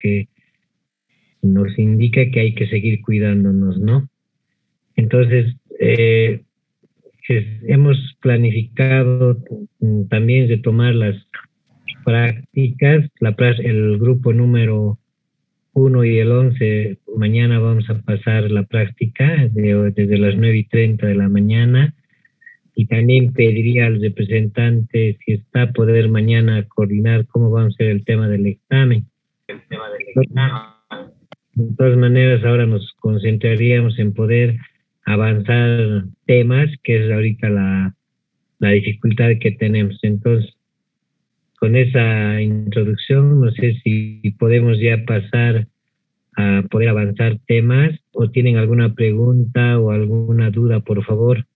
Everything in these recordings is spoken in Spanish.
que nos indica que hay que seguir cuidándonos, ¿no? Entonces, hemos planificado también retomar las prácticas, el grupo número 1 y el 11, mañana vamos a pasar la práctica desde las 9:30 de la mañana, y también pediría al representante, si está, poder mañana coordinar cómo va a ser el tema del examen. De todas maneras, ahora nos concentraríamos en poder avanzar temas, que es ahorita la dificultad que tenemos. Entonces, con esa introducción, no sé si podemos ya pasar a poder avanzar temas, o tienen alguna pregunta o alguna duda, por favor.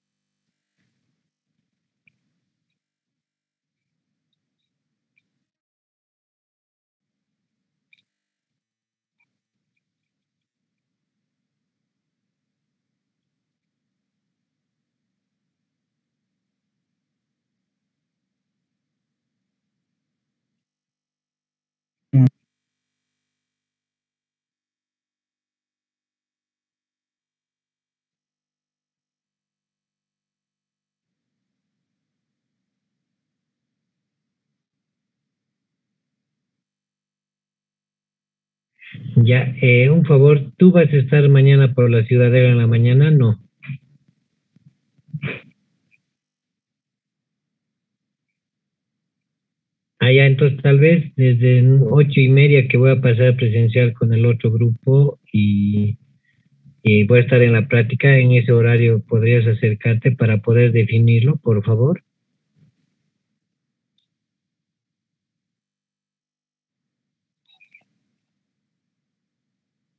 Ya, un favor, ¿tú vas a estar mañana por la Ciudadela en la mañana? No. Ya, entonces tal vez desde 8:30, que voy a pasar presencial con el otro grupo, y voy a estar en la práctica, en ese horario podrías acercarte para poder definirlo, por favor.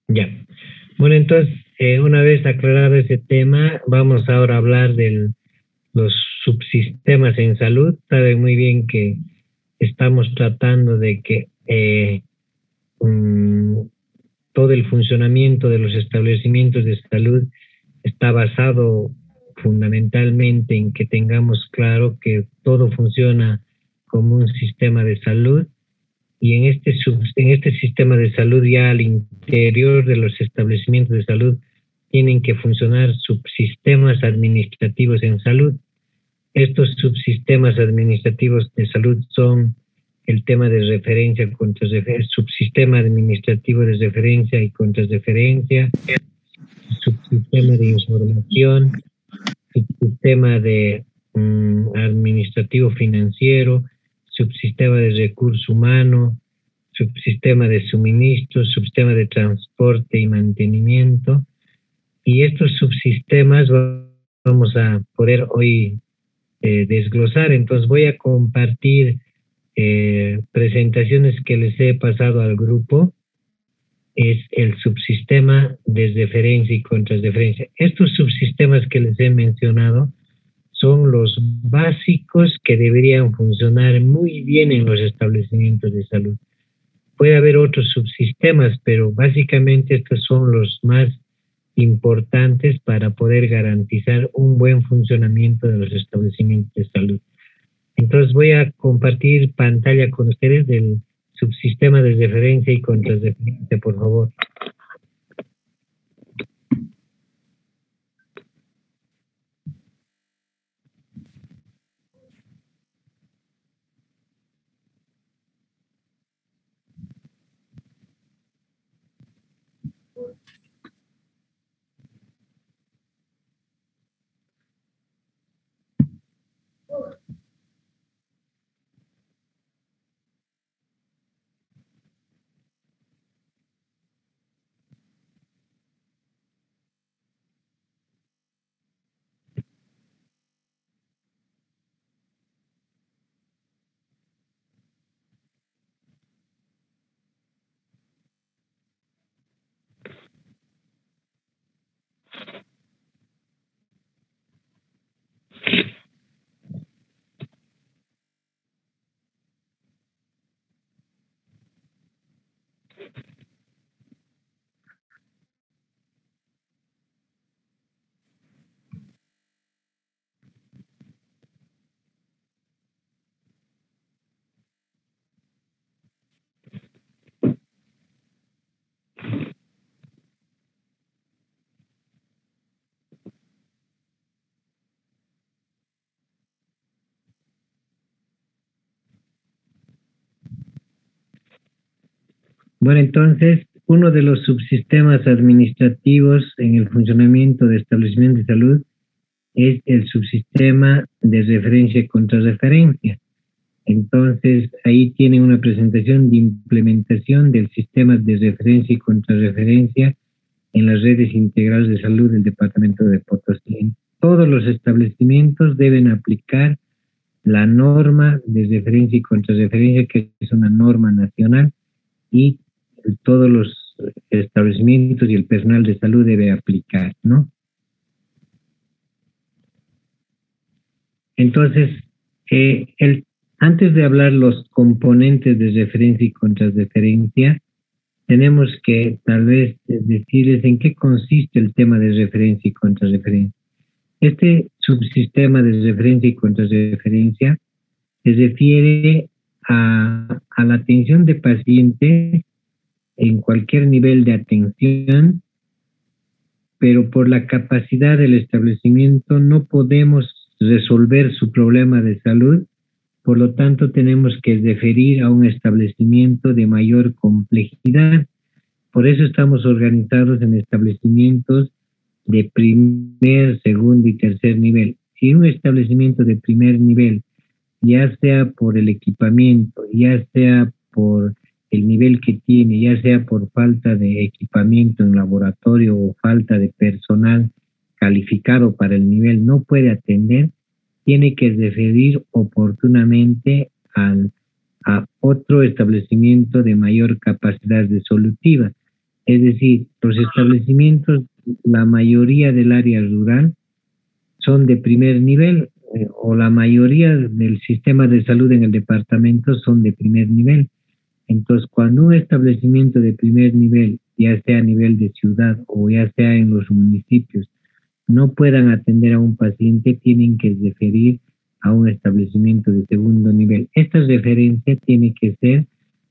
Ya. Bueno, entonces, una vez aclarado ese tema, vamos ahora a hablar de los subsistemas en salud. Saben muy bien que estamos tratando de que todo el funcionamiento de los establecimientos de salud está basado fundamentalmente en que tengamos claro que todo funciona como un sistema de salud, y en este sistema de salud, ya al interior de los establecimientos de salud, tienen que funcionar subsistemas administrativos en salud. Estos subsistemas administrativos de salud son el tema de referencia, subsistema administrativo de referencia y contrarreferencia, subsistema de información, subsistema de administrativo financiero, subsistema de recurso humano, subsistema de suministro, subsistema de transporte y mantenimiento. Y estos subsistemas vamos a poder hoy desglosar. Entonces voy a compartir presentaciones que les he pasado al grupo. Es el subsistema de referencia y contrarreferencia. Estos subsistemas que les he mencionado son los básicos que deberían funcionar muy bien en los establecimientos de salud. Puede haber otros subsistemas, pero básicamente estos son los más importantes para poder garantizar un buen funcionamiento de los establecimientos de salud. Entonces voy a compartir pantalla con ustedes del subsistema de referencia y contrarreferencia, por favor. Bueno, entonces, uno de los subsistemas administrativos en el funcionamiento de establecimientos de salud es el subsistema de referencia y contrarreferencia. Entonces, ahí tiene una presentación de implementación del sistema de referencia y contrarreferencia en las redes integrales de salud del departamento de Potosí. Todos los establecimientos deben aplicar la norma de referencia y contrarreferencia, que es una norma nacional, y todos los establecimientos y el personal de salud debe aplicar, ¿no? Entonces, antes de hablar los componentes de referencia y contrarreferencia, tenemos que tal vez decirles en qué consiste el tema de referencia y contrarreferencia. Este subsistema de referencia y contrarreferencia se refiere a la atención de pacientes en cualquier nivel de atención, pero por la capacidad del establecimiento no podemos resolver su problema de salud, por lo tanto tenemos que referir a un establecimiento de mayor complejidad. Por eso estamos organizados en establecimientos de primer, segundo y tercer nivel. Si un establecimiento de primer nivel, ya sea por el equipamiento, ya sea por el nivel que tiene, ya sea por falta de equipamiento en laboratorio o falta de personal calificado para el nivel, no puede atender, tiene que referir oportunamente a otro establecimiento de mayor capacidad resolutiva. Es decir, los establecimientos, la mayoría del área rural, son de primer nivel, o la mayoría del sistema de salud en el departamento son de primer nivel. Entonces, cuando un establecimiento de primer nivel, ya sea a nivel de ciudad o ya sea en los municipios, no puedan atender a un paciente, tienen que referir a un establecimiento de segundo nivel. Esta referencia tiene que ser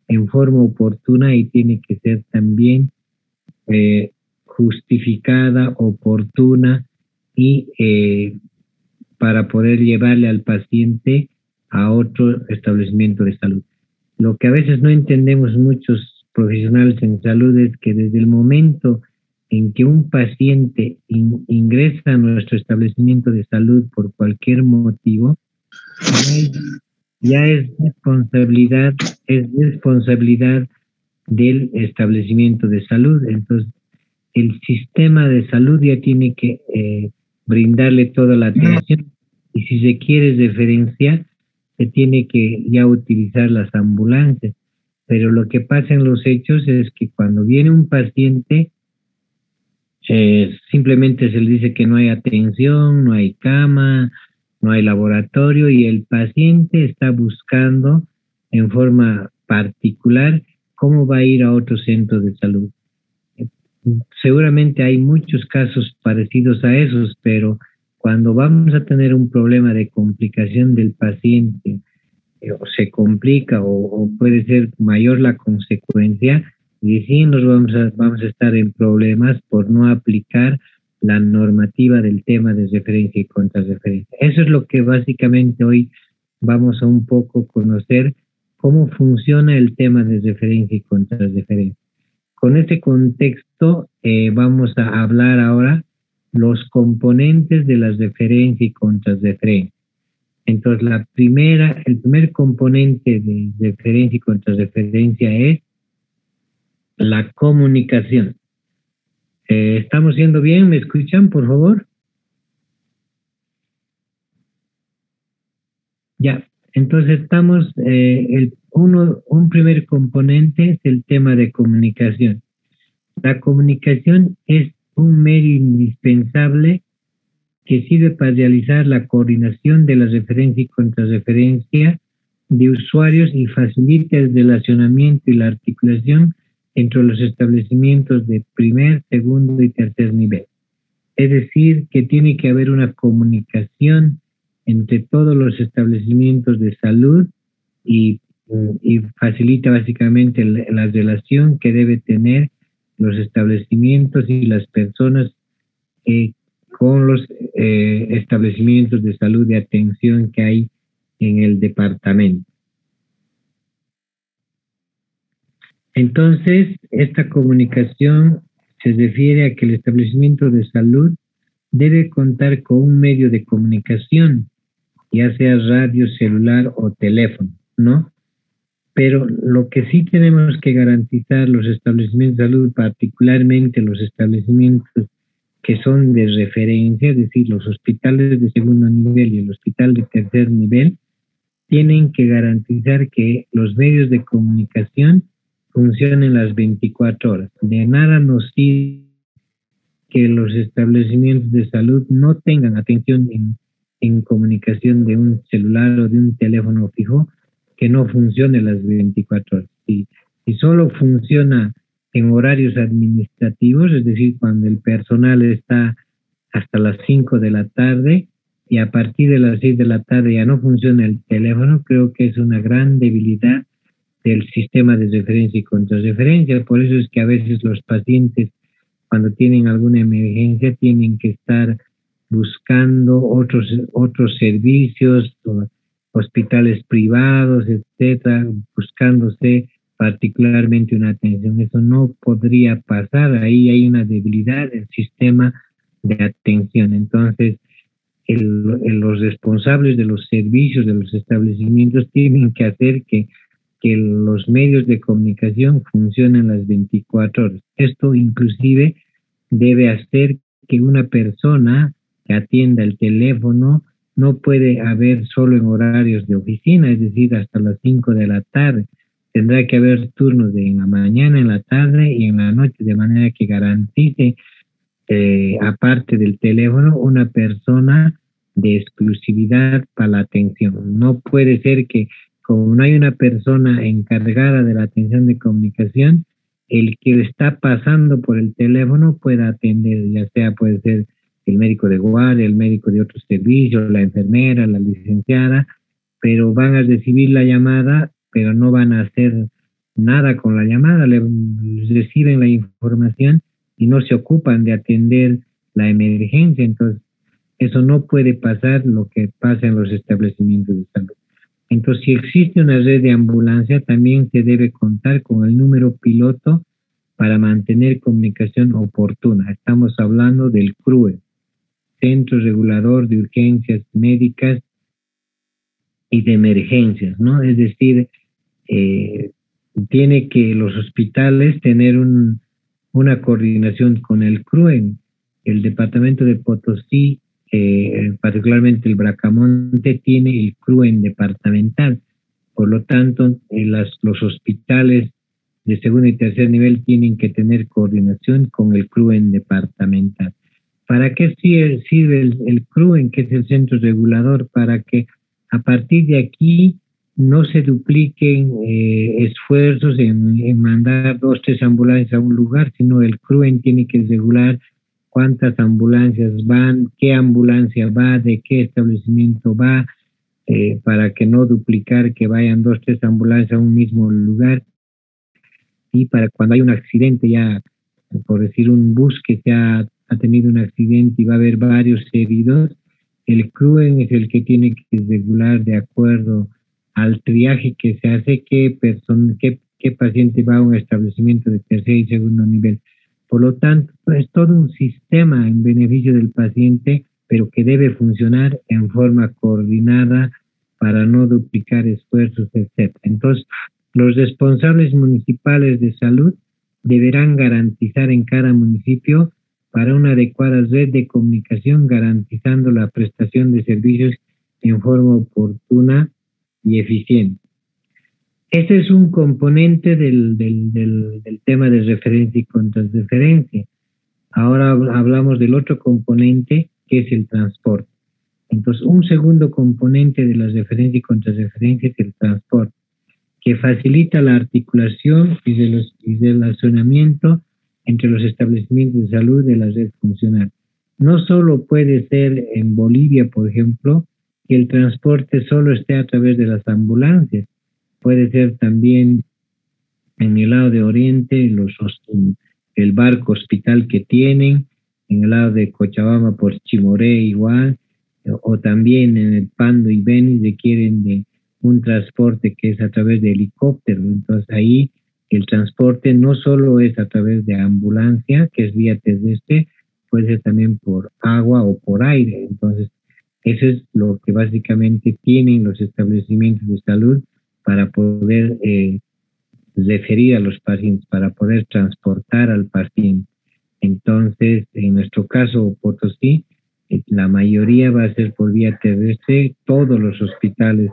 en forma oportuna y tiene que ser también justificada, oportuna y para poder llevarle al paciente a otro establecimiento de salud. Lo que a veces no entendemos muchos profesionales en salud es que desde el momento en que un paciente ingresa a nuestro establecimiento de salud por cualquier motivo, ya es responsabilidad del establecimiento de salud. Entonces, el sistema de salud ya tiene que brindarle toda la atención, y si se quiere referenciar, se tiene que ya utilizar las ambulancias. Pero lo que pasa en los hechos es que cuando viene un paciente, simplemente se le dice que no hay atención, no hay cama, no hay laboratorio, y el paciente está buscando en forma particular cómo va a ir a otro centro de salud. Seguramente hay muchos casos parecidos a esos, pero cuando vamos a tener un problema de complicación del paciente, o se complica o puede ser mayor la consecuencia, y sí nos vamos a estar en problemas por no aplicar la normativa del tema de referencia y contrarreferencia. Eso es lo que básicamente hoy vamos a un poco conocer, cómo funciona el tema de referencia y contrarreferencia. Con este contexto vamos a hablar ahora los componentes de la referencia y contrarreferencia. Entonces, el primer componente de referencia y contrarreferencia es la comunicación. ¿Estamos yendo bien? ¿Me escuchan, por favor? Ya, entonces estamos, un primer componente es el tema de comunicación. La comunicación es un medio indispensable que sirve para realizar la coordinación de la referencia y contrarreferencia de usuarios y facilita el relacionamiento y la articulación entre los establecimientos de primer, segundo y tercer nivel. Es decir, que tiene que haber una comunicación entre todos los establecimientos de salud y facilita básicamente la relación que debe tener los establecimientos y las personas con los establecimientos de salud de atención que hay en el departamento. Entonces, esta comunicación se refiere a que el establecimiento de salud debe contar con un medio de comunicación, ya sea radio, celular o teléfono, ¿no? Pero lo que sí tenemos que garantizar los establecimientos de salud, particularmente los establecimientos que son de referencia, es decir, los hospitales de segundo nivel y el hospital de tercer nivel, tienen que garantizar que los medios de comunicación funcionen las 24 horas. De nada nos sirve que los establecimientos de salud no tengan atención en comunicación de un celular o de un teléfono fijo que no funcione las 24 horas. Si solo funciona en horarios administrativos, es decir, cuando el personal está hasta las 5 de la tarde y a partir de las 6 de la tarde ya no funciona el teléfono, creo que es una gran debilidad del sistema de referencia y contrarreferencia. Por eso es que a veces los pacientes, cuando tienen alguna emergencia, tienen que estar buscando otros servicios, hospitales privados, etcétera, buscándose particularmente una atención. Eso no podría pasar. Ahí hay una debilidad del sistema de atención. Entonces, los responsables de los servicios de los establecimientos tienen que hacer que los medios de comunicación funcionen las 24 horas. Esto inclusive debe hacer que una persona que atienda el teléfono no puede haber solo en horarios de oficina, es decir, hasta las 5 de la tarde. Tendrá que haber turnos en la mañana, en la tarde y en la noche, de manera que garantice, aparte del teléfono, una persona de exclusividad para la atención. No puede ser que, como no hay una persona encargada de la atención de comunicación, el que está pasando por el teléfono pueda atender, ya sea puede ser el médico de guardia, el médico de otros servicios, la enfermera, la licenciada, pero van a recibir la llamada, pero no van a hacer nada con la llamada, reciben la información y no se ocupan de atender la emergencia. Entonces, eso no puede pasar lo que pasa en los establecimientos de salud. Entonces, si existe una red de ambulancia, también se debe contar con el número piloto para mantener comunicación oportuna. Estamos hablando del CRUE, Centro Regulador de Urgencias Médicas y de Emergencias, ¿no? Es decir, tiene que los hospitales tener una coordinación con el CRUE. El departamento de Potosí, particularmente el Bracamonte, tiene el CRUE departamental. Por lo tanto, los hospitales de segundo y tercer nivel tienen que tener coordinación con el CRUE departamental. ¿Para qué sirve el CRUE, que es el centro regulador? Para que a partir de aquí no se dupliquen esfuerzos en mandar 2, 3 ambulancias a un lugar, sino el CRUE tiene que regular cuántas ambulancias van, qué ambulancia va, de qué establecimiento va, para que no duplicar que vayan 2, 3 ambulancias a un mismo lugar. Y para cuando hay un accidente, ya por decir un bus que ha tenido un accidente y va a haber varios heridos, el CRUE es el que tiene que regular de acuerdo al triaje que se hace qué paciente va a un establecimiento de tercer y segundo nivel. Por lo tanto, es todo un sistema en beneficio del paciente, pero que debe funcionar en forma coordinada para no duplicar esfuerzos, etc. Entonces, los responsables municipales de salud deberán garantizar en cada municipio para una adecuada red de comunicación, garantizando la prestación de servicios en forma oportuna y eficiente. Ese es un componente del tema de referencia y contrarreferencia. Ahora hablamos del otro componente, que es el transporte. Entonces, un segundo componente de la referencia y contrarreferencia es el transporte, que facilita la articulación y relacionamiento entre los establecimientos de salud de la red funcional. No solo puede ser en Bolivia, por ejemplo, que el transporte solo esté a través de las ambulancias. Puede ser también en el lado de Oriente, el barco hospital que tienen, en el lado de Cochabamba por Chimoré igual, o también en el Pando y Beni requieren de un transporte que es a través de helicóptero. Entonces ahí el transporte no solo es a través de ambulancia, que es vía terrestre, puede ser también por agua o por aire. Entonces, eso es lo que básicamente tienen los establecimientos de salud para poder referir a los pacientes, para poder transportar al paciente. Entonces, en nuestro caso, Potosí, la mayoría va a ser por vía terrestre. Todos los hospitales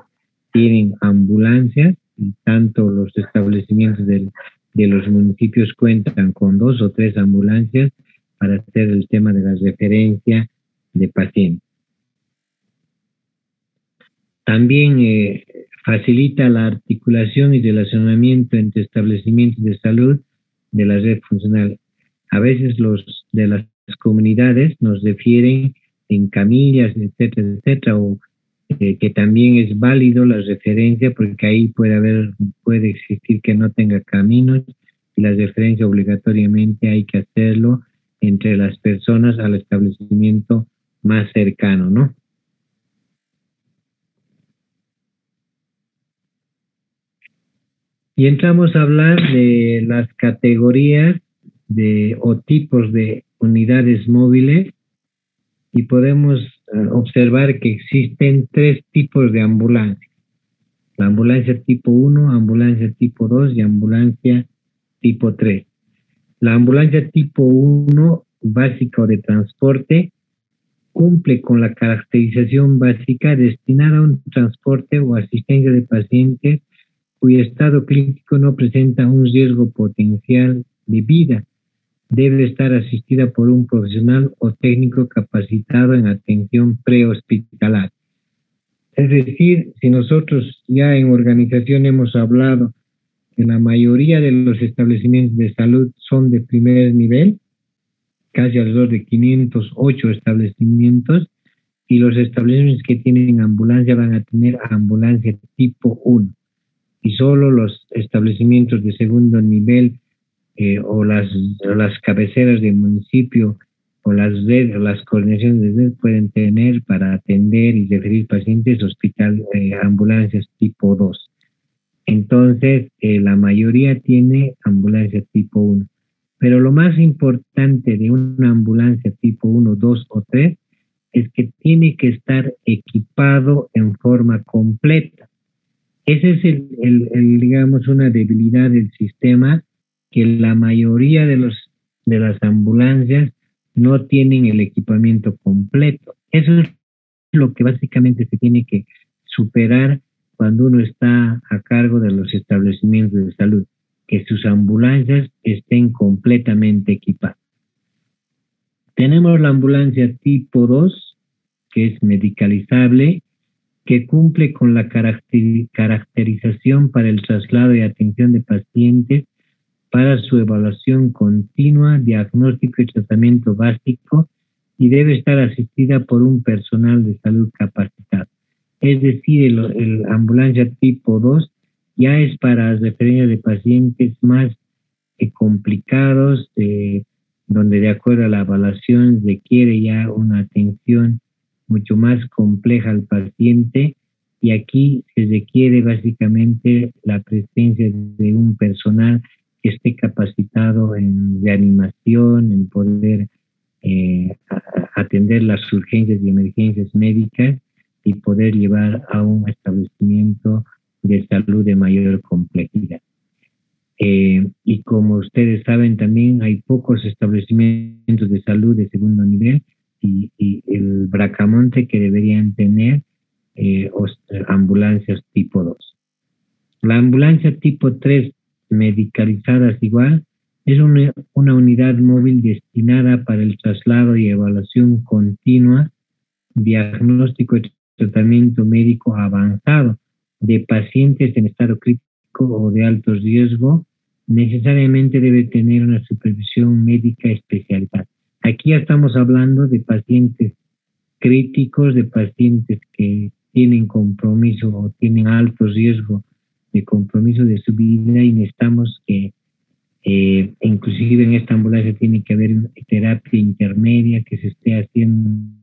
tienen ambulancias y tanto los establecimientos de los municipios cuentan con 2 o 3 ambulancias para hacer el tema de la referencia de pacientes. También facilita la articulación y relacionamiento entre establecimientos de salud de la red funcional. A veces los de las comunidades nos refieren en camillas, etcétera, etcétera, o que también es válido la referencia porque ahí puede existir que no tenga caminos y la referencia obligatoriamente hay que hacerlo entre las personas al establecimiento más cercano, ¿no? Y entramos a hablar de las categorías o tipos de unidades móviles y podemos observar que existen 3 tipos de ambulancia. La ambulancia tipo 1, ambulancia tipo 2 y ambulancia tipo 3. La ambulancia tipo 1 básica o de transporte cumple con la caracterización básica destinada a un transporte o asistencia de pacientes cuyo estado clínico no presenta un riesgo potencial de vida. Debe estar asistida por un profesional o técnico capacitado en atención prehospitalaria. Es decir, si nosotros ya en organización hemos hablado que la mayoría de los establecimientos de salud son de primer nivel, casi alrededor de 508 establecimientos, y los establecimientos que tienen ambulancia van a tener ambulancia tipo 1. Y solo los establecimientos de segundo nivel o las cabeceras de municipio o las coordinaciones de red pueden tener para atender y referir pacientes ambulancias tipo 2. Entonces, la mayoría tiene ambulancia tipo 1. Pero lo más importante de una ambulancia tipo 1, 2 o 3 es que tiene que estar equipado en forma completa. Ese es digamos, una debilidad del sistema, que la mayoría de las ambulancias no tienen el equipamiento completo. Eso es lo que básicamente se tiene que superar cuando uno está a cargo de los establecimientos de salud, que sus ambulancias estén completamente equipadas. Tenemos la ambulancia tipo 2, que es medicalizable, que cumple con la caracterización para el traslado y atención de pacientes para su evaluación continua, diagnóstico y tratamiento básico, y debe estar asistida por un personal de salud capacitado. Es decir, el ambulancia tipo 2 ya es para referencias de pacientes más complicados, donde de acuerdo a la evaluación requiere ya una atención mucho más compleja al paciente, y aquí se requiere básicamente la presencia de un personal que esté capacitado en reanimación, en poder atender las urgencias y emergencias médicas y poder llevar a un establecimiento de salud de mayor complejidad. Y como ustedes saben, también hay pocos establecimientos de salud de segundo nivel y el Bracamonte que deberían tener ambulancias tipo 2. La ambulancia tipo 3, medicalizadas igual, es una unidad móvil destinada para el traslado y evaluación continua, diagnóstico y tratamiento médico avanzado de pacientes en estado crítico o de alto riesgo. Necesariamente debe tener una supervisión médica especializada. Aquí ya estamos hablando de pacientes críticos, de pacientes que tienen compromiso o tienen alto riesgo de compromiso de su vida, y necesitamos que inclusive en esta ambulancia tiene que haber una terapia intermedia que se esté haciendo,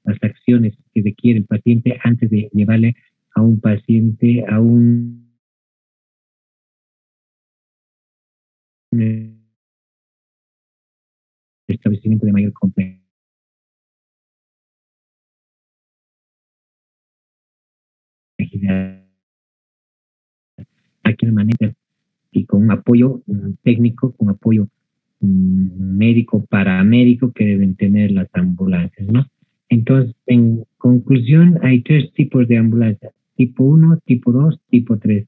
las acciones que requiere el paciente antes de llevarle a un paciente a un establecimiento de mayor complejidad. Aquí de manera y con un apoyo técnico, con apoyo médico, paramédico que deben tener las ambulancias, ¿no? Entonces, en conclusión, hay tres tipos de ambulancias: tipo 1, tipo 2, tipo 3.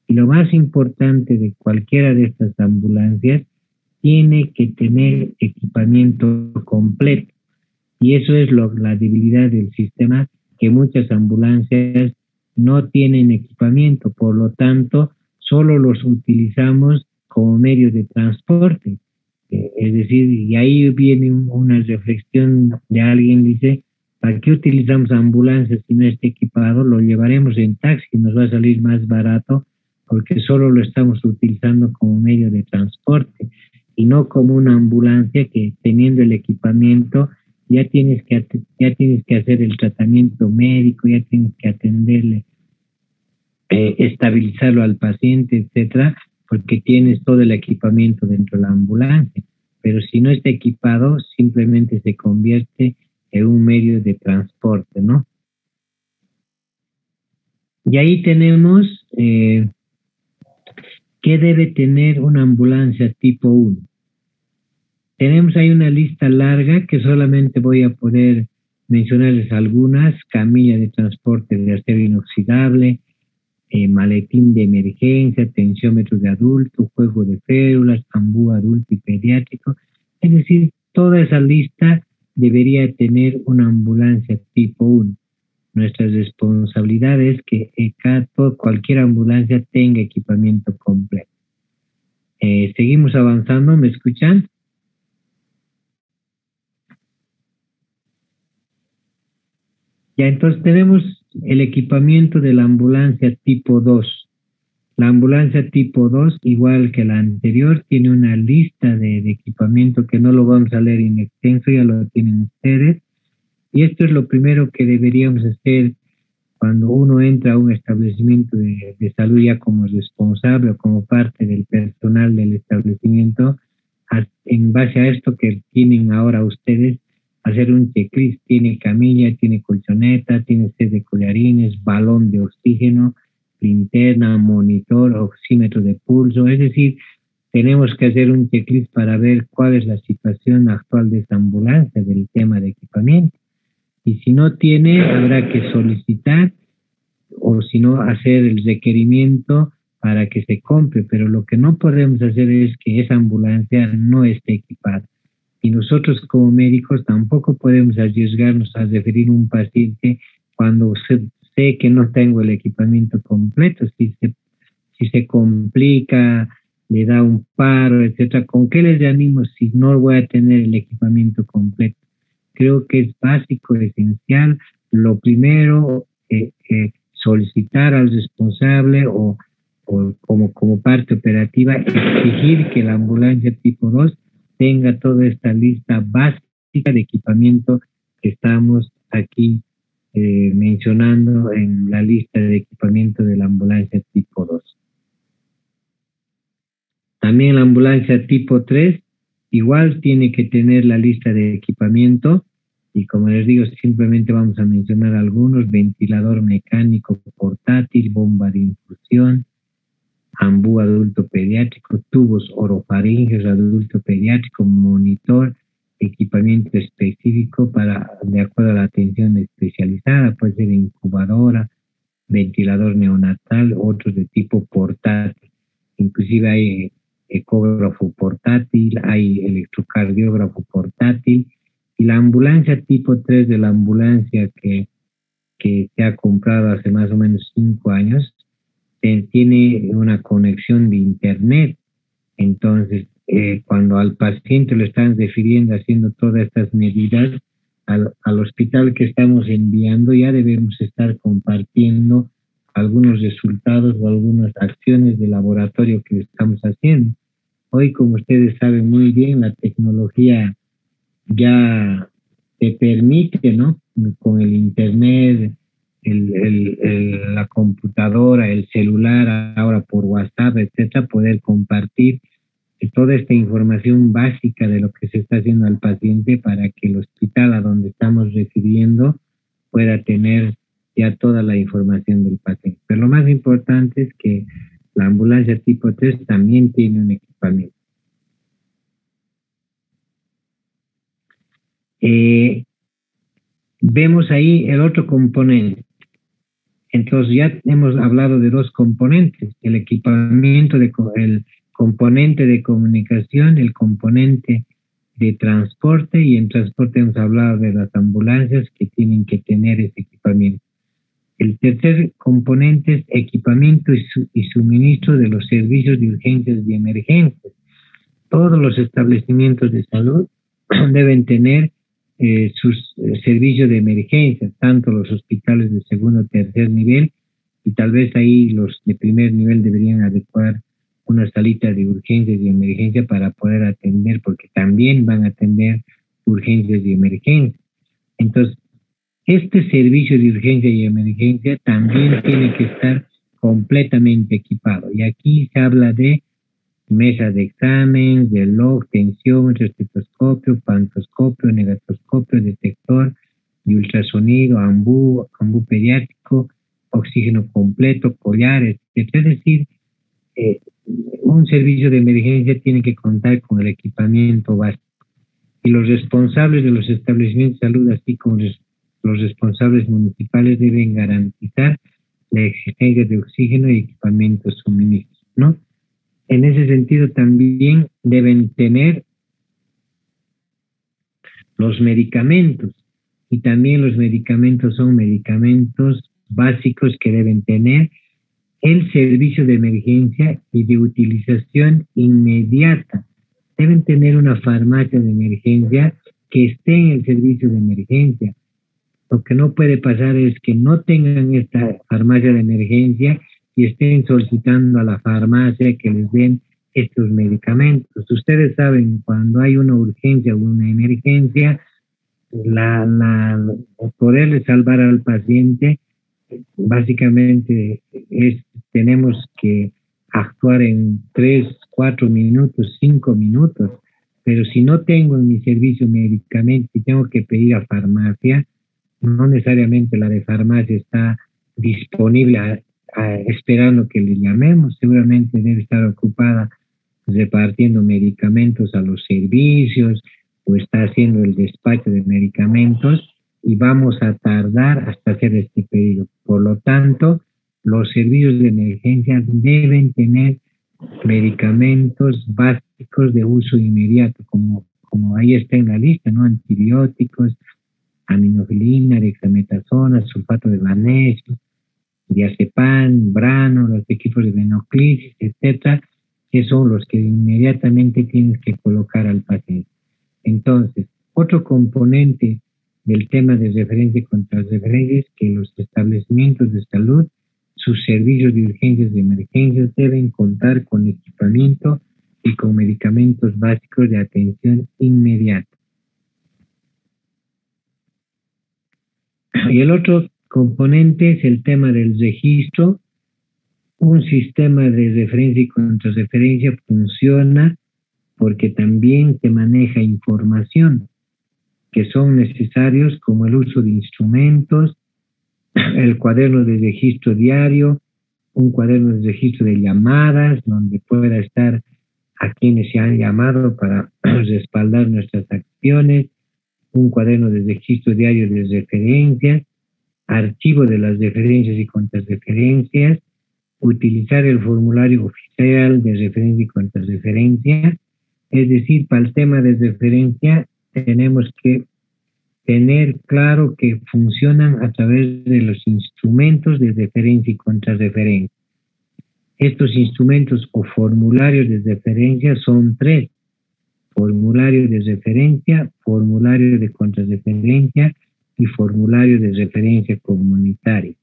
Y lo más importante de cualquiera de estas ambulancias, tiene que tener equipamiento completo. Y eso es la debilidad del sistema, que muchas ambulancias no tienen equipamiento, por lo tanto, solo los utilizamos como medio de transporte. Es decir, y ahí viene una reflexión de alguien, dice: ¿para qué utilizamos ambulancias si no está equipado? Lo llevaremos en taxi, nos va a salir más barato, porque solo lo estamos utilizando como medio de transporte y no como una ambulancia que, teniendo el equipamiento, ya tienes que hacer el tratamiento médico, ya tienes que atenderle, estabilizarlo al paciente, etcétera, porque tienes todo el equipamiento dentro de la ambulancia. Pero si no está equipado, simplemente se convierte en un medio de transporte, ¿no? Y ahí tenemos qué debe tener una ambulancia tipo 1. Tenemos ahí una lista larga que solamente voy a poder mencionarles algunas: camilla de transporte de acero inoxidable, maletín de emergencia, tensiómetro de adulto, juego de férulas, ambú adulto y pediátrico. Es decir, toda esa lista debería tener una ambulancia tipo 1. Nuestra responsabilidad es que cualquier ambulancia tenga equipamiento completo. Seguimos avanzando, ¿me escuchan? Ya, entonces tenemos el equipamiento de la ambulancia tipo 2. La ambulancia tipo 2, igual que la anterior, tiene una lista de equipamiento que no lo vamos a leer en extenso, ya lo tienen ustedes. Y esto es lo primero que deberíamos hacer cuando uno entra a un establecimiento de salud, ya como responsable o como parte del personal del establecimiento. En base a esto que tienen ahora ustedes, hacer un checklist: tiene camilla, tiene colchoneta, tiene set de collarines, balón de oxígeno, linterna, monitor, oxímetro de pulso. Es decir, tenemos que hacer un checklist para ver cuál es la situación actual de esta ambulancia del tema de equipamiento. Y si no tiene, habrá que solicitar, o si no, hacer el requerimiento para que se compre. Pero lo que no podemos hacer es que esa ambulancia no esté equipada. Y nosotros como médicos tampoco podemos arriesgarnos a referir un paciente cuando sé que no tengo el equipamiento completo. Si se complica, le da un paro, etcétera, ¿con qué les animo si no voy a tener el equipamiento completo? Creo que es básico, esencial. Lo primero, solicitar al responsable o como parte operativa, exigir que la ambulancia tipo 2 tenga toda esta lista básica de equipamiento que estamos aquí mencionando en la lista de equipamiento de la ambulancia tipo 2. También la ambulancia tipo 3 igual tiene que tener la lista de equipamiento, y como les digo, simplemente vamos a mencionar algunos: ventilador mecánico portátil, bomba de infusión, ambú adulto pediátrico, tubos orofaringeos adulto pediátrico, monitor, equipamiento específico de acuerdo a la atención especializada, puede ser incubadora, ventilador neonatal, otros de tipo portátil. Inclusive hay ecógrafo portátil, hay electrocardiógrafo portátil. Y la ambulancia tipo 3 de la ambulancia que se ha comprado hace más o menos 5 años, tiene una conexión de internet. Entonces, cuando al paciente lo están refiriendo haciendo todas estas medidas, al hospital que estamos enviando, ya debemos estar compartiendo algunos resultados o algunas acciones de laboratorio que estamos haciendo. Hoy, como ustedes saben muy bien, la tecnología ya te permite, ¿no?, con el internet, la computadora, el celular, ahora por WhatsApp, etcétera, poder compartir toda esta información básica de lo que se está haciendo al paciente para que el hospital a donde estamos refiriendo pueda tener ya toda la información del paciente. Pero lo más importante es que la ambulancia tipo 3 también tiene un equipamiento. Vemos ahí el otro componente. Entonces ya hemos hablado de dos componentes, el equipamiento, el componente de comunicación, el componente de transporte, y en transporte hemos hablado de las ambulancias que tienen que tener ese equipamiento. El tercer componente es equipamiento y suministro de los servicios de urgencias y emergencias. Todos los establecimientos de salud deben tener sus servicios de emergencia, tanto los hospitales de segundo o tercer nivel, y tal vez ahí los de primer nivel deberían adecuar una salita de urgencias y emergencia para poder atender, porque también van a atender urgencias y emergencias. Entonces, este servicio de urgencia y emergencia también tiene que estar completamente equipado. Y aquí se habla de mesa de examen, reloj, tensiómetro, estetoscopio, pantoscopio, negatoscopio, detector de ultrasonido, ambú pediátrico, oxígeno completo, collares, etc. Es decir, un servicio de emergencia tiene que contar con el equipamiento básico. Y los responsables de los establecimientos de salud, así como los responsables municipales, deben garantizar la existencia de oxígeno y equipamiento suministro, ¿no? En ese sentido también deben tener los medicamentos, y también los medicamentos son medicamentos básicos que deben tener el servicio de emergencia y de utilización inmediata. Deben tener una farmacia de emergencia que esté en el servicio de emergencia. Lo que no puede pasar es que no tengan esta farmacia de emergencia y estén solicitando a la farmacia que les den estos medicamentos. Ustedes saben, cuando hay una urgencia o una emergencia, poderle salvar al paciente, básicamente tenemos que actuar en 3, 4 minutos, 5 minutos, pero si no tengo en mi servicio medicamento y tengo que pedir a farmacia, no necesariamente la de farmacia está disponible esperando que le llamemos, seguramente debe estar ocupada repartiendo medicamentos a los servicios o está haciendo el despacho de medicamentos, y vamos a tardar hasta hacer este pedido. Por lo tanto, los servicios de emergencia deben tener medicamentos básicos de uso inmediato, como ahí está en la lista, ¿no? Antibióticos, aminofilina, dexametasona, sulfato de magnesio, diazepam, brano, los equipos de venoclisis, etcétera, que son los que inmediatamente tienes que colocar al paciente. Entonces, otro componente del tema de referencia y contrarreferencia es que los establecimientos de salud, sus servicios de urgencias y emergencias deben contar con equipamiento y con medicamentos básicos de atención inmediata. Y el otro componente es el tema del registro. Un sistema de referencia y contrarreferencia funciona porque también se maneja información que son necesarios, como el uso de instrumentos, el cuaderno de registro diario, un cuaderno de registro de llamadas, donde pueda estar a quienes se han llamado para respaldar nuestras acciones, un cuaderno de registro diario de referencias, archivo de las referencias y contrarreferencias, utilizar el formulario oficial de referencia y contrarreferencia. Es decir, para el tema de referencia tenemos que tener claro que funcionan a través de los instrumentos de referencia y contrarreferencia. Estos instrumentos o formularios de referencia son 3: formulario de referencia, formulario de contrarreferencia y formulario de referencia comunitaria.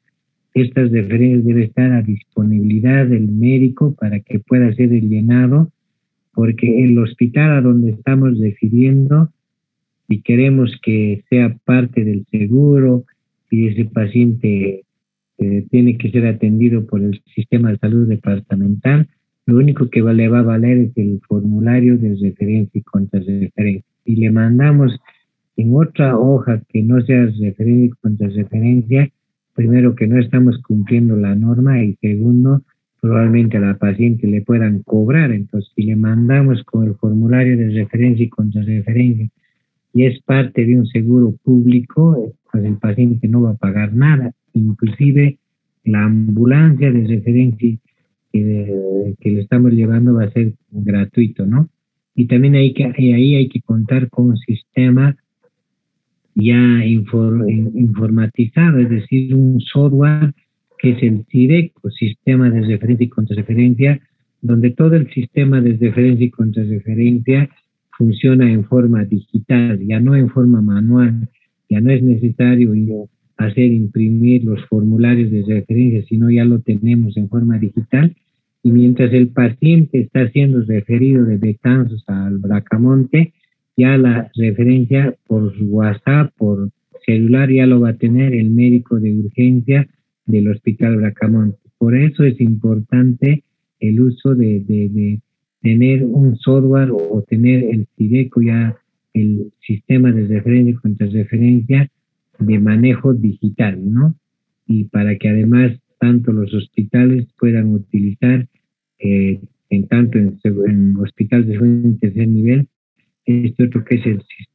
Estas referencias deben estar a disponibilidad del médico para que pueda ser llenado, porque el hospital a donde estamos refiriendo, si queremos que sea parte del seguro y ese paciente tiene que ser atendido por el sistema de salud departamental. Lo único que le va a valer es el formulario de referencia y contrarreferencia. Y le mandamos en otra hoja que no sea referencia y contrarreferencia, primero que no estamos cumpliendo la norma y segundo, probablemente a la paciente le puedan cobrar. Entonces, si le mandamos con el formulario de referencia y contrarreferencia y es parte de un seguro público, pues el paciente no va a pagar nada. Inclusive la ambulancia de referencia que le estamos llevando va a ser gratuito, ¿no? Y también ahí hay que contar con un sistema ya informatizado, es decir, un software que es el CIRECO, Sistema de Referencia y Contrarreferencia, donde todo el sistema de referencia y contrarreferencia funciona en forma digital, ya no en forma manual, ya no es necesario hacer imprimir los formularios de referencia, sino ya lo tenemos en forma digital. Y mientras el paciente está siendo referido de Betanzos al Bracamonte, ya la referencia por WhatsApp, por celular, ya lo va a tener el médico de urgencia del Hospital Bracamonte. Por eso es importante el uso de tener un software o tener el CIRECO, ya el sistema de referencia y contrarreferencia de manejo digital, ¿no? Y para que además tanto los hospitales puedan utilizar, en hospitales de segundo y tercer nivel, este otro que es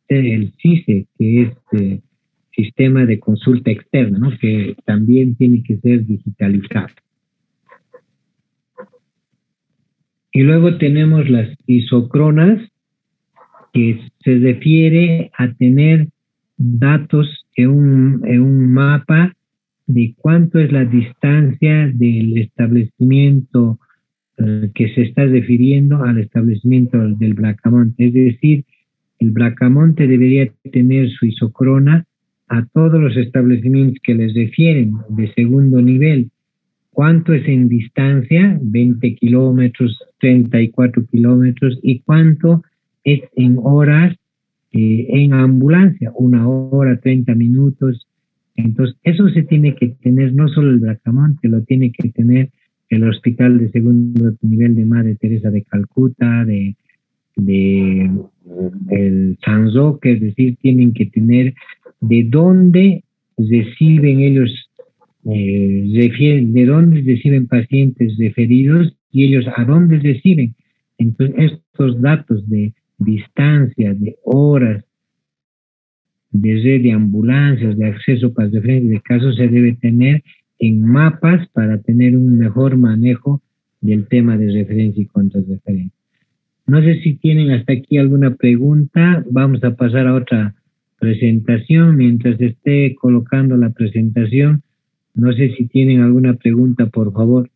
el CISE, que es Sistema de Consulta Externa, ¿no? Que también tiene que ser digitalizado. Y luego tenemos las isocronas, que se refiere a tener datos en un mapa de cuánto es la distancia del establecimiento que se está refiriendo al establecimiento del Bracamonte. Es decir, el Bracamonte debería tener su isocrona a todos los establecimientos que les refieren de segundo nivel. ¿Cuánto es en distancia? 20 kilómetros, 34 kilómetros. ¿Y cuánto es en horas en ambulancia? 1 hora, 30 minutos. Entonces, eso se tiene que tener no solo el Bracamonte, lo tiene que tener el Hospital de Segundo Nivel de Madre Teresa de Calcuta, el San Roque, es decir, tienen que tener de dónde reciben ellos, de dónde reciben pacientes referidos y ellos a dónde reciben. Entonces, estos datos de distancia, de horas, de red de ambulancias, de acceso para referencia de casos se debe tener en mapas para tener un mejor manejo del tema de referencia y contrarreferencia. No sé si tienen hasta aquí alguna pregunta. Vamos a pasar a otra presentación. Mientras esté colocando la presentación, no sé si tienen alguna pregunta, por favor.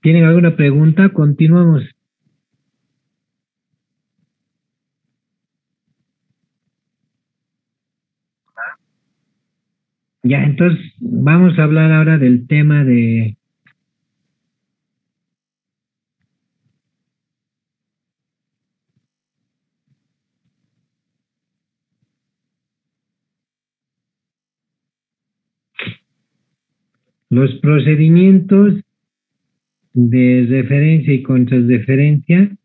¿Tienen alguna pregunta? Continuamos. Ya, entonces vamos a hablar ahora del tema de los procedimientos de referencia y contrarreferencia.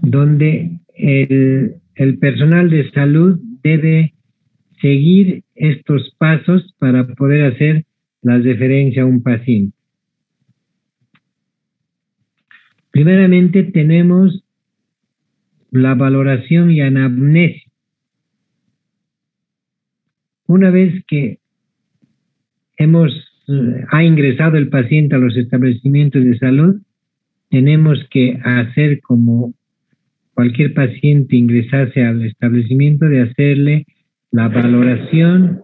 Donde el personal de salud debe seguir estos pasos para poder hacer la referencia a un paciente. Primeramente tenemos la valoración y anamnesis. Una vez que ha ingresado el paciente a los establecimientos de salud, tenemos que hacer como cualquier paciente ingresase al establecimiento, de hacerle la valoración,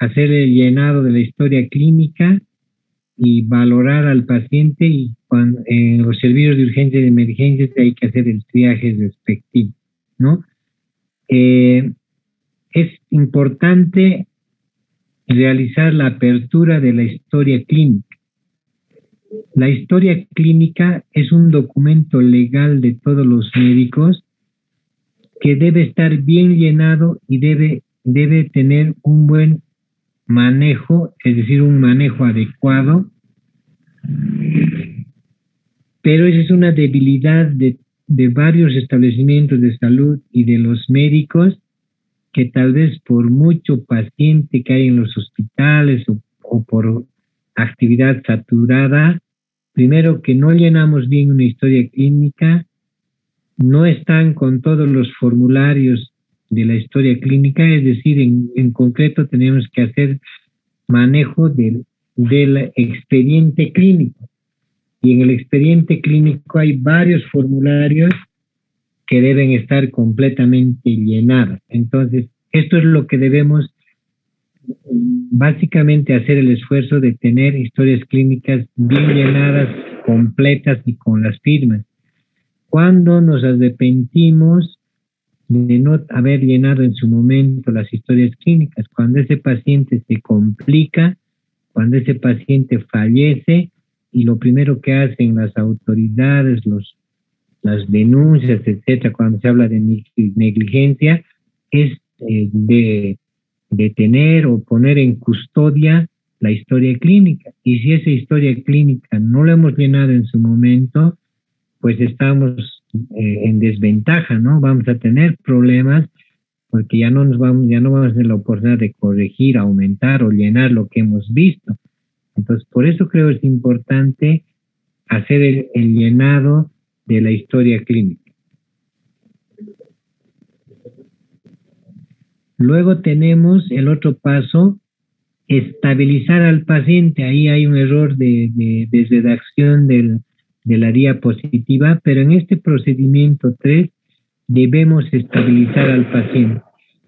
hacer el llenado de la historia clínica y valorar al paciente, y en los servicios de urgencia y de emergencias hay que hacer el triaje respectivo, ¿no? Es importante realizar la apertura de la historia clínica. La historia clínica es un documento legal de todos los médicos que debe estar bien llenado y debe tener un buen manejo, es decir, un manejo adecuado. Pero esa es una debilidad de varios establecimientos de salud y de los médicos, que tal vez por mucho paciente que hay en los hospitales o por actividad saturada, primero que no llenamos bien una historia clínica, no están con todos los formularios de la historia clínica, es decir, en concreto tenemos que hacer manejo del expediente clínico. Y en el expediente clínico hay varios formularios que deben estar completamente llenados. Entonces, esto es lo que debemos básicamente hacer, el esfuerzo de tener historias clínicas bien llenadas, completas y con las firmas. Cuando nos arrepentimos de no haber llenado en su momento las historias clínicas, cuando ese paciente se complica, cuando ese paciente fallece, y lo primero que hacen las autoridades, las denuncias, etcétera, cuando se habla de negligencia, es detener o poner en custodia la historia clínica. Y si esa historia clínica no la hemos llenado en su momento, pues estamos en desventaja, ¿no? Vamos a tener problemas porque ya no vamos a tener la oportunidad de corregir, aumentar o llenar lo que hemos visto. Entonces, por eso creo que es importante hacer el llenado de la historia clínica. Luego tenemos el otro paso, estabilizar al paciente. Ahí hay un error de redacción de la diapositiva, pero en este procedimiento 3 debemos estabilizar al paciente.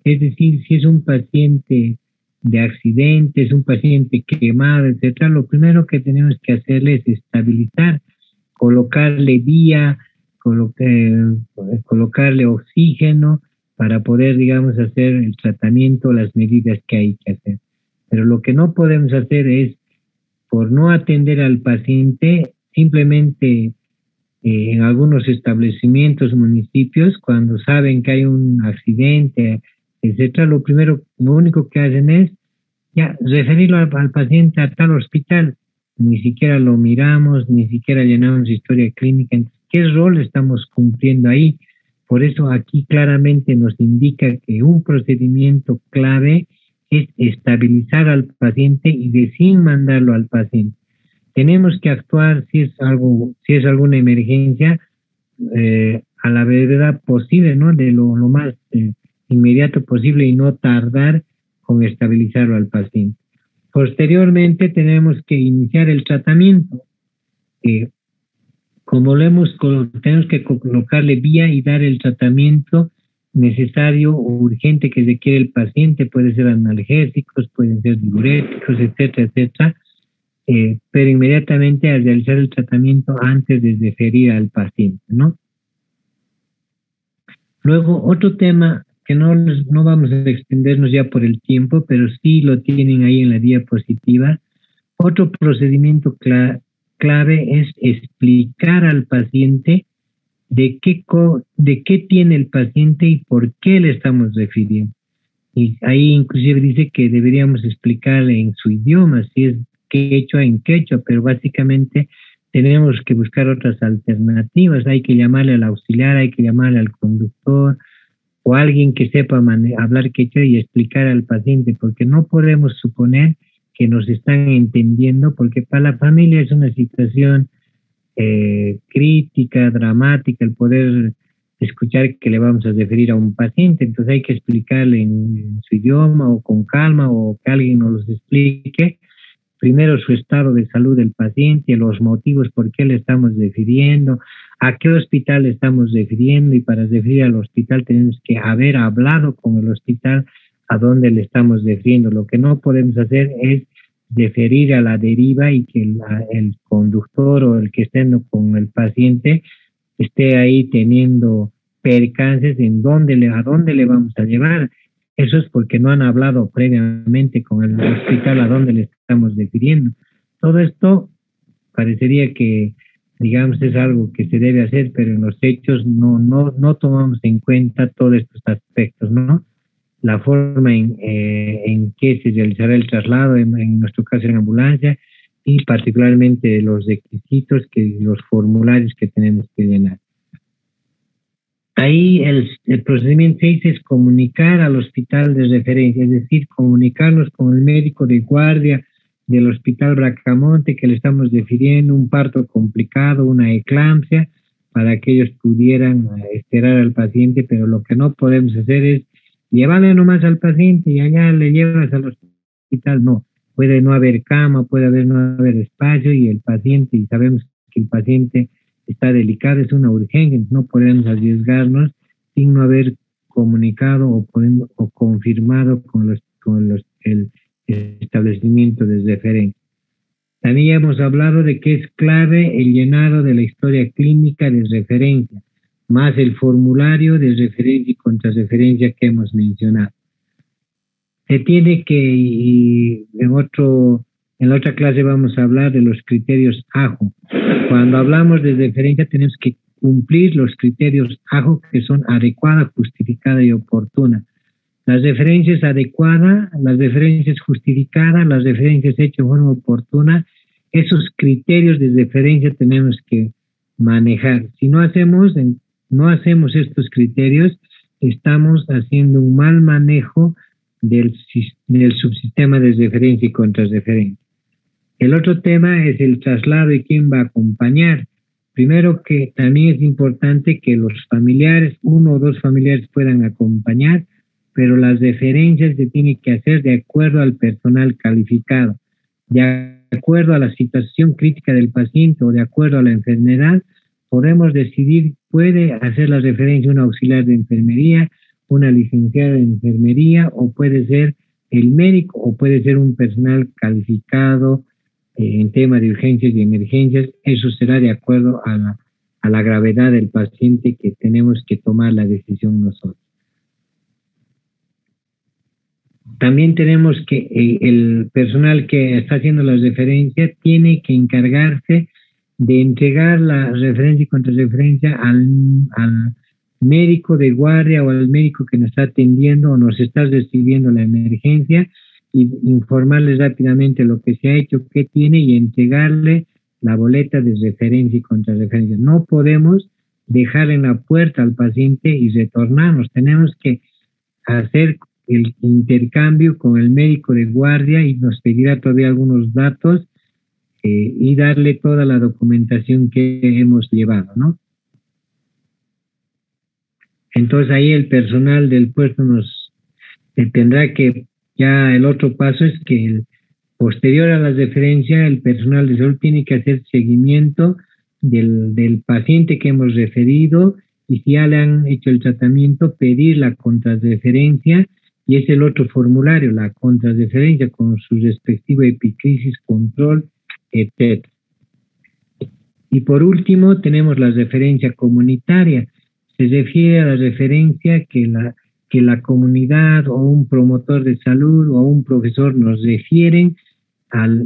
Es decir, si es un paciente de accidentes, un paciente quemado, etcétera, lo primero que tenemos que hacerle es estabilizar, colocarle vía, colocarle oxígeno para poder, digamos, hacer el tratamiento, las medidas que hay que hacer. Pero lo que no podemos hacer es, por no atender al paciente, simplemente en algunos establecimientos, municipios, cuando saben que hay un accidente, etcétera, lo único que hacen es ya referirlo al paciente a tal hospital. Ni siquiera lo miramos, ni siquiera llenamos historia clínica. Entonces, ¿qué rol estamos cumpliendo ahí? Por eso aquí claramente nos indica que un procedimiento clave es estabilizar al paciente y sin mandarlo al paciente. Tenemos que actuar si es alguna emergencia a la brevedad posible, ¿no? De lo más inmediato posible, y no tardar con estabilizarlo al paciente. Posteriormente tenemos que iniciar el tratamiento. Tenemos que colocarle vía y dar el tratamiento necesario o urgente que requiere el paciente. Puede ser analgésicos, pueden ser diuréticos, etcétera, etcétera. Pero inmediatamente al realizar el tratamiento antes de referir al paciente, ¿no? Luego, otro tema que no vamos a extendernos ya por el tiempo, pero sí lo tienen ahí en la diapositiva. Otro procedimiento clave es explicar al paciente de qué tiene el paciente y por qué le estamos refiriendo. Y ahí inclusive dice que deberíamos explicarle en su idioma, si es en quechua, pero básicamente tenemos que buscar otras alternativas. Hay que llamarle al auxiliar, hay que llamarle al conductor o alguien que sepa hablar quechua y explicar al paciente, porque no podemos suponer que nos están entendiendo, porque para la familia es una situación crítica, dramática, el poder escuchar que le vamos a referir a un paciente. Entonces hay que explicarle en su idioma o con calma o que alguien nos los explique. Primero su estado de salud del paciente, los motivos por qué le estamos refiriendo, a qué hospital le estamos refiriendo y para referir al hospital tenemos que haber hablado con el hospital a dónde le estamos refiriendo. Lo que no podemos hacer es referir a la deriva y que el conductor o el que esté con el paciente esté ahí teniendo percances en a dónde le vamos a llevar. Eso es porque no han hablado previamente con el hospital a dónde le estamos refiriendo. Todo esto parecería que, digamos, es algo que se debe hacer, pero en los hechos no tomamos en cuenta todos estos aspectos, ¿no? La forma en que se realizará el traslado, en nuestro caso en ambulancia, y particularmente los requisitos, los formularios que tenemos que llenar. Ahí el procedimiento 6 es comunicar al hospital de referencia, es decir, comunicarnos con el médico de guardia del hospital Bracamonte que le estamos refiriendo un parto complicado, una eclampsia, para que ellos pudieran esperar al paciente, pero lo que no podemos hacer es llevarle nomás al paciente y allá le llevas al hospital. No, puede no haber cama, no haber espacio y el paciente, y sabemos que el paciente está delicado, es una urgencia, no podemos arriesgarnos sin no haber comunicado o confirmado con el establecimiento de referencia. También ya hemos hablado de que es clave el llenado de la historia clínica de referencia, más el formulario de referencia y contrarreferencia que hemos mencionado. Se tiene que, y en la otra clase vamos a hablar de los criterios AJO. Cuando hablamos de referencia tenemos que cumplir los criterios AJO que son adecuada, justificada y oportuna. Las referencias adecuadas, las referencias justificadas, las referencias hechas de forma oportuna, esos criterios de referencia tenemos que manejar. Si no hacemos estos criterios, estamos haciendo un mal manejo del subsistema de referencia y contrarreferencia. El otro tema es el traslado y quién va a acompañar. Primero que también es importante que los familiares, uno o dos familiares puedan acompañar, pero las referencias se tienen que hacer de acuerdo al personal calificado, de acuerdo a la situación crítica del paciente o de acuerdo a la enfermedad. Podemos decidir, puede hacer la referencia un auxiliar de enfermería, una licenciada en enfermería, o puede ser el médico, o puede ser un personal calificado en tema de urgencias y emergencias. Eso será de acuerdo a la gravedad del paciente que tenemos que tomar la decisión nosotros. También tenemos que el personal que está haciendo la referencia tiene que encargarse de entregar la referencia y contrarreferencia al médico de guardia o al médico que nos está atendiendo o nos está recibiendo la emergencia y informarles rápidamente lo que se ha hecho, qué tiene y entregarle la boleta de referencia y contrarreferencia. No podemos dejar en la puerta al paciente y retornarnos. Tenemos que hacer el intercambio con el médico de guardia y nos pedirá todavía algunos datos y darle toda la documentación que hemos llevado, ¿no? Entonces ahí el personal del puesto nos tendrá que, ya el otro paso es que posterior a la referencia, el personal de salud tiene que hacer seguimiento del paciente que hemos referido y si ya le han hecho el tratamiento, pedir la contrarreferencia y es el otro formulario, la contrarreferencia con su respectivo epicrisis, control, etc. Y por último tenemos la referencia comunitaria. Se refiere a la referencia que la comunidad o un promotor de salud o un profesor nos refieren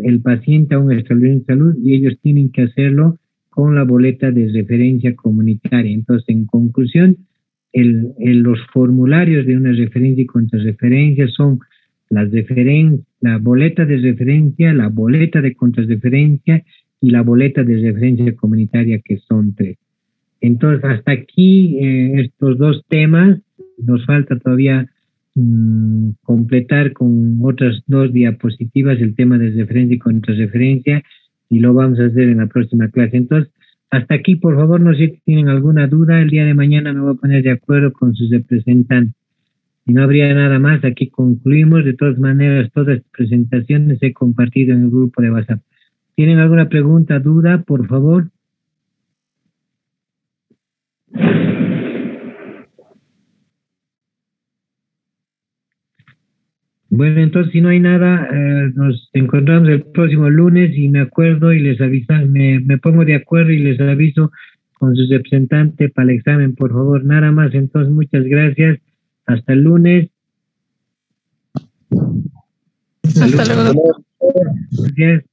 el paciente a un establecimiento de salud y ellos tienen que hacerlo con la boleta de referencia comunitaria. Entonces, en conclusión, los formularios de una referencia y contrarreferencia son la boleta de referencia, la boleta de contrarreferencia y la boleta de referencia comunitaria, que son 3. Entonces, hasta aquí estos 2 temas. Nos falta todavía completar con otras 2 diapositivas el tema de referencia y contrarreferencia y lo vamos a hacer en la próxima clase. Entonces, Hasta aquí, por favor, no sé si tienen alguna duda. El día de mañana me voy a poner de acuerdo con sus representantes. Y no habría nada más, aquí concluimos. De todas maneras, todas las presentaciones he compartido en el grupo de WhatsApp. ¿Tienen alguna pregunta, duda, por favor? Bueno, entonces si no hay nada, nos encontramos el próximo lunes y me acuerdo y les aviso, me pongo de acuerdo y les aviso con sus representantes para el examen, por favor. Nada más, entonces muchas gracias. Hasta el lunes. Hasta luego. Gracias.